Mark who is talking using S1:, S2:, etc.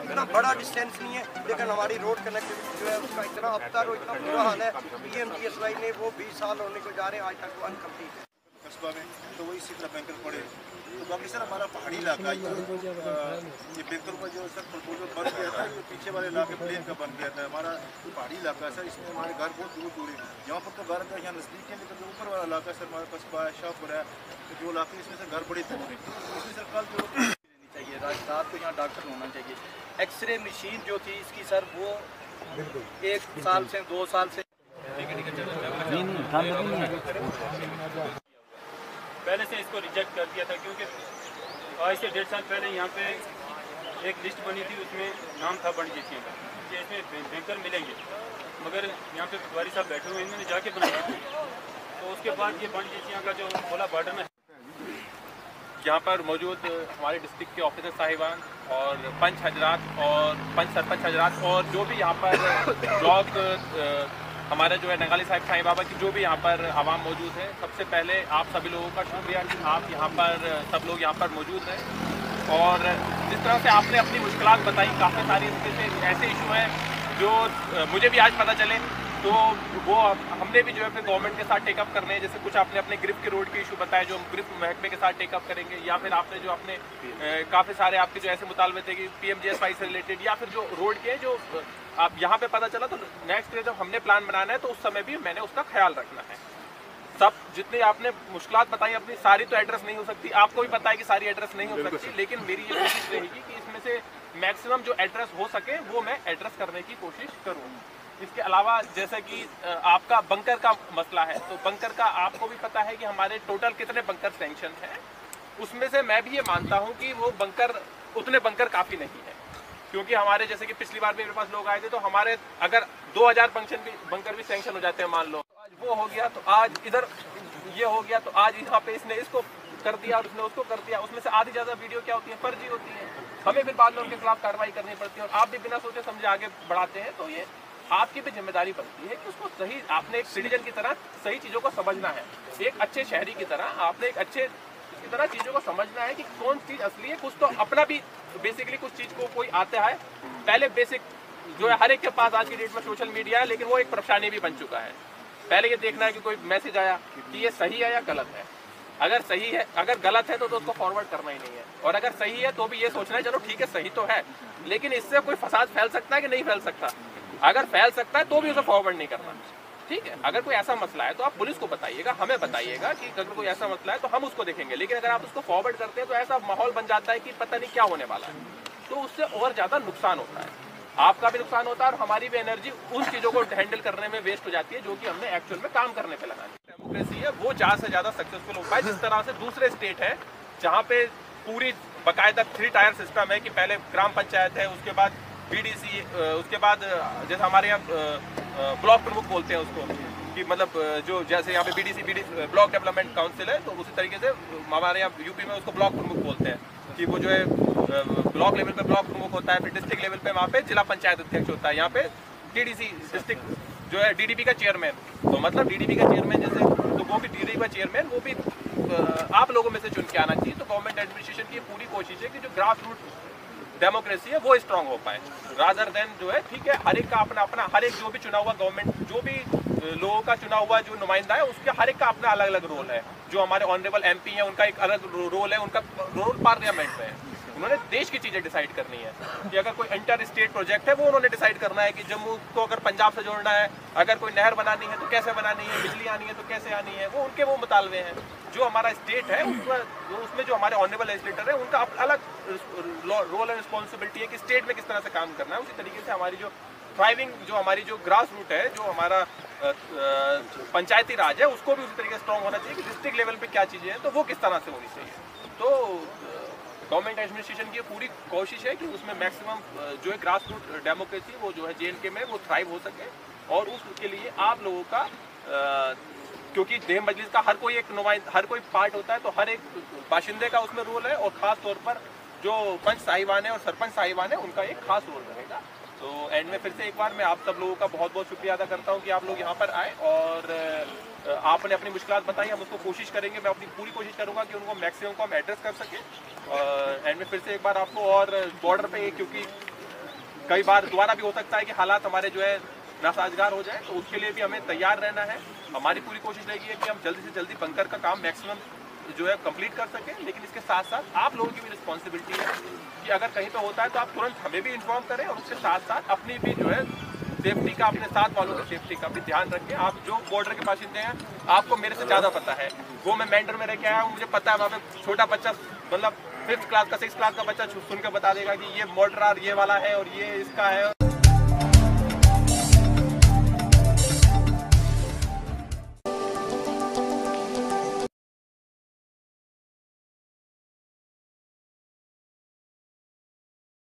S1: इतना बड़ा डिस्टेंस नहीं है, लेकिन हमारी रोड कनेक्टिविटी जो है उसका इतना अबतर और इतना बुरा हाल है। PMGSY ने वो 20 साल होने को जा रहे हैं, आज तक वो अनकम्प्लीट है।
S2: कस्बा में तो वही इसी तरह बैंकर पड़े। तो बाकी सर हमारा पहाड़ी इलाका ये बैंकर का जो सर प्रपोजल बन गया था, ये पीछे वाले इलाके प्लेन का बन गया था। हमारा पहाड़ी इलाका है सर, इसमें हमारे घर बहुत दूर दूर है। यहाँ पर तो घर यहाँ नज़दीक है, लेकिन जो ऊपर वाला इलाका सर हमारा कस्बा है, शाहपुर है, तो जो इलाके इसमें सर घर बड़े दूर है। इसमें सर कल जो
S1: चाहिए रात को यहाँ डॉक्टर होना चाहिए। एक्सरे मशीन जो थी इसकी सर वो 1 साल से 2 साल से
S3: पहले से इसको रिजेक्ट कर दिया था, क्योंकि आज से 1.5 साल पहले यहाँ पे एक लिस्ट बनी थी, उसमें नाम था बनजीतियों का कि इसमें बैंकर मिलेंगे, मगर यहाँ पे पटवारी साहब बैठे हुए इन्होंने जाके बनाई थी। तो उसके बाद ये बनजीतियों का जो खोला बॉर्डर में
S4: यहाँ पर मौजूद हमारे डिस्ट्रिक्ट के ऑफिसर साहिबान और पंच हजरात और पंच सरपंच हजरात और जो भी यहाँ पर ब्लॉक हमारा जो है नगाली साहिब साईं बाबा की जो भी यहाँ पर आवाम मौजूद है, सबसे पहले आप सभी लोगों का शुक्रिया कि आप यहाँ पर सब लोग यहाँ पर मौजूद हैं। और जिस तरह से आपने अपनी मुश्किलात बताई, काफ़ी सारी इसमें ऐसे इशू हैं जो मुझे भी आज पता चले, तो वो हमने भी जो है फिर गवर्नमेंट के साथ टेकअप करने हैं। जैसे कुछ आपने अपने गिरफ्त के रोड के इशू बताए जो हम गिरफ्त महकमे के साथ टेकअप करेंगे, या फिर आपने जो अपने काफ़ी सारे आपके जो ऐसे मुतालबे थे कि PMGSY से रिलेटेड, या फिर जो रोड के जो आप यहाँ पे पता चला, तो नेक्स्ट डे जब हमने प्लान बनाना है तो उस समय भी मैंने उसका ख्याल रखना है। सब जितनी आपने मुश्किलात बताई अपनी, सारी तो एड्रेस नहीं हो सकती, आपको भी पता है कि सारी एड्रेस नहीं हो सकती, लेकिन मेरी ये कोशिश रहेगी कि इसमें से मैक्सिमम जो एड्रेस हो सके वो मैं एड्रेस करने की कोशिश करूँ। इसके अलावा जैसे कि आपका बंकर का मसला है, तो बंकर का आपको भी पता है कि हमारे टोटल कितने बंकर सैंक्शन हैं। उसमें से मैं भी ये मानता हूँ कि वो बंकर उतने बंकर काफ़ी नहीं है, क्योंकि हमारे जैसे कि पिछली बार भी मेरे पास लोग आए थे, तो हमारे अगर 2000 बंकर भी सैंक्शन हो जाते हैं, मान लो आज वो हो गया तो आज इधर ये हो गया, तो आज यहाँ पे इसने इसको कर दिया और उसने उसको कर दिया। उसमें से आधी ज़्यादा वीडियो क्या होती है, फर्जी होती है, हमें फिर बाद में उनके खिलाफ कार्रवाई करनी पड़ती है और आप भी बिना सोचे समझे आगे बढ़ाते हैं। तो ये आपकी भी जिम्मेदारी बनती है कि उसको सही, आपने एक सिटीजन की तरह सही चीज़ों को समझना है, एक अच्छे शहरी की तरह आपने एक अच्छे की तरह चीज़ों को समझना है कि कौन चीज़ असली है। कुछ तो अपना भी बेसिकली कुछ चीज़ को कोई आता है, पहले बेसिक जो है हर एक के पास आज की डेट में सोशल मीडिया है, लेकिन वो एक परेशानी भी बन चुका है। पहले ये देखना है कि कोई मैसेज आया कि ये सही है या गलत है, अगर सही है, अगर गलत है तो उसको फॉरवर्ड करना ही नहीं है, और अगर सही है तो भी ये सोचना है चलो ठीक है सही तो है, लेकिन इससे कोई फसाद फैल सकता है कि नहीं फैल सकता। अगर फैल सकता है तो भी उसे फॉरवर्ड नहीं करना, ठीक है। अगर कोई ऐसा मसला है तो आप पुलिस को बताइएगा, हमें बताइएगा कि अगर कोई ऐसा मसला है तो हम उसको देखेंगे, लेकिन अगर आप उसको फॉरवर्ड करते हैं तो ऐसा माहौल बन जाता है कि पता नहीं क्या होने वाला है, तो उससे और ज़्यादा नुकसान होता है, आपका भी नुकसान होता है और हमारी भी एनर्जी उन चीज़ों को हैंडल करने में वेस्ट हो जाती है जो कि हमने एक्चुअल में काम करने पे लगानी है। डेमोक्रेसी है वो ज़्यादा से ज़्यादा सक्सेसफुल हो पाए, जिस तरह से दूसरे स्टेट है जहाँ पे पूरी बाकायदा 3 टायर सिस्टम है कि पहले ग्राम पंचायत है, उसके बाद BDC, उसके बाद जैसे हमारे यहाँ ब्लॉक प्रमुख बोलते हैं उसको, कि मतलब जो जैसे यहाँ पे BDC ब्लॉक डेवलपमेंट काउंसिल है, तो उसी तरीके से हमारे यहाँ UP में उसको ब्लॉक प्रमुख बोलते हैं कि वो जो है ब्लॉक लेवल पे ब्लॉक प्रमुख होता है, फिर डिस्ट्रिक्ट लेवल पे वहाँ पे जिला पंचायत अध्यक्ष होता है, यहाँ पे DDC डिस्ट्रिक्ट जो है DDP का चेयरमैन, तो मतलब DDP का चेयरमैन जैसे, तो वो भी DDP का चेयरमैन वो भी आप लोगों में से चुन के आना चाहिए। तो गवर्नमेंट एडमिनिस्ट्रेशन की पूरी कोशिश है कि जो ग्रास रूट डेमोक्रेसी है वो स्ट्रांग हो पाए, रादर देन जो है ठीक है हर एक का अपना अपना, हर एक जो भी चुना हुआ गवर्नमेंट, जो भी लोगों का चुना हुआ जो नुमाइंदा है उसके हर एक का अपना अलग अलग रोल है। जो हमारे ऑनरेबल MP हैं उनका एक अलग रोल है, उनका रोल पार्लियामेंट में है, उन्होंने देश की चीज़ें डिसाइड करनी है कि अगर कोई इंटर स्टेट प्रोजेक्ट है वो उन्होंने डिसाइड करना है कि जम्मू को अगर पंजाब से जोड़ना है, अगर कोई नहर बनानी है तो कैसे बनानी है, बिजली आनी है तो कैसे आनी है, वो उनके वो मुतालबे हैं। जो हमारा स्टेट है उसमें जो हमारे ऑनरेबल लेजिस्लेटर है उनका अलग रोल एंड रिस्पॉन्सिबिलिटी है कि स्टेट में किस तरह से काम करना है। उसी तरीके से हमारी जो थ्राइविंग, जो हमारी जो ग्रास रूट है, जो हमारा पंचायती राज है, उसको भी उसी तरीके से स्ट्रॉन्ग होना चाहिए कि डिस्ट्रिक्ट लेवल पे क्या चीज़ें हैं तो वो किस तरह से होनी चाहिए। तो गवर्नमेंट एडमिनिस्ट्रेशन की पूरी कोशिश है कि उसमें मैक्सिमम जो है ग्रास रूट डेमोक्रेसी वो जो है JNK में वो थ्राइव हो सके, और उसके लिए आप लोगों का क्योंकि देह मजलिस का हर कोई एक हर कोई पार्ट होता है, तो हर एक बाशिंदे का उसमें रोल है, और ख़ास तौर पर जो पंच साहिबान है और सरपंच साहिबान है उनका एक खास रोल रहेगा। तो एंड में फिर से एक बार मैं आप सब लोगों का बहुत बहुत शुक्रिया अदा करता हूँ कि आप लोग यहाँ पर आए और आपने अपनी मुश्किलात बताई। हम उसको कोशिश करेंगे, मैं अपनी पूरी कोशिश करूँगा कि उनको मैक्सिमम को हम एड्रेस कर सकें। और एंड में फिर से एक बार आपको, और बॉर्डर पे क्योंकि कई बार दोबारा भी हो सकता है कि हालात हमारे जो है नासाजगार हो जाए, तो उसके लिए भी हमें तैयार रहना है। हमारी पूरी कोशिश रहेगी कि हम जल्दी से जल्दी बंकर का काम मैक्सिमम जो है कंप्लीट कर सकें। लेकिन इसके साथ साथ आप लोगों की भी रिस्पॉन्सिबिलिटी है कि अगर कहीं पे होता है तो आप तुरंत हमें भी इन्फॉर्म करें, और उसके साथ साथ अपनी भी जो है सेफ्टी का, अपने साथ वालों की सेफ्टी का भी ध्यान रखें। आप जो बॉर्डर के बाशिंदे हैं, आपको मेरे से ज़्यादा पता है। वो मैं मैंडर में रह के आया हूँ, मुझे पता है वहाँ पे छोटा बच्चा, मतलब 5th क्लास का 6th क्लास का बच्चा सुन के बता देगा कि ये मोटरार ये वाला है और ये इसका है।